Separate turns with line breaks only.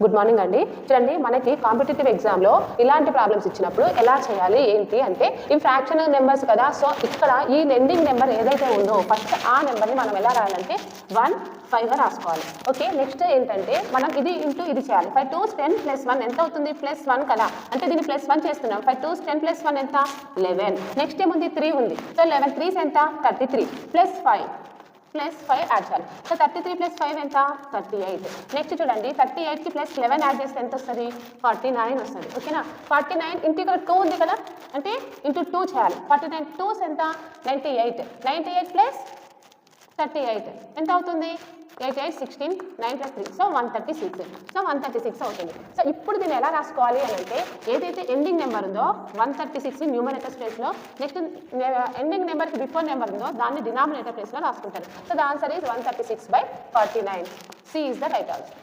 Good morning అండి. చూడండి, మనకి కాంపిటేటివ్ ఎగ్జామ్లో ఇలాంటి ప్రాబ్లమ్స్ ఇచ్చినప్పుడు ఎలా చేయాలి ఏంటి అంటే, ఈ ఫ్రాక్షన్ నెంబర్స్ కదా. సో ఇక్కడ ఈ ఎండింగ్ నెంబర్ ఏదైతే ఉందో ఫస్ట్ ఆ నెంబర్ని మనం ఎలా రాయాలంటే 1 5 రాసుకోవాలి. ఓకే, నెక్స్ట్ ఏంటంటే మనం ఇది ఇంటూ ఇది చేయాలి. 5 2s 10 + 1 ఎంత అవుతుంది? +1 కదా. అంటే దీన్ని +1 చేస్తున్నాం. 5 2s 10 + 1 ఎంత? 11. నెక్స్ట్ ఏముంది? 3 ఉంది. సో 11 3s ఎంత? 33 +5 యాడ్ చేయాలి. సో 33 + 5 ఎంత? 38. నెక్స్ట్ చూడండి, 38కి +11 యాడ్ చేస్తే ఎంత వస్తుంది? 49 వస్తుంది. ఓకేనా? 49 ఇంటూ ఇక్కడ 2 ఉంది కదా, అంటే ఇంటూ 2 చేయాలి. 49 2s ఎంత? 98. 98 + 38 ఎంత అవుతుంది? 8 8 16 9 + 3 సో 136. సో 136 అవుతుంది. సో ఇప్పుడు దీన్ని ఎలా రాసుకోవాలి అని అంటే, ఏదైతే ఎండింగ్ నెంబర్ ఉందో 136 న్యూమరేటర్ ప్లేస్లో, నెక్స్ట్ ఎండింగ్ నెంబర్కి బిఫోర్ నెంబర్ ఉందో దాన్ని డినామినేటర్ ప్లేస్లో రాసుకుంటారు. So the answer is 136/49. C is the right answer.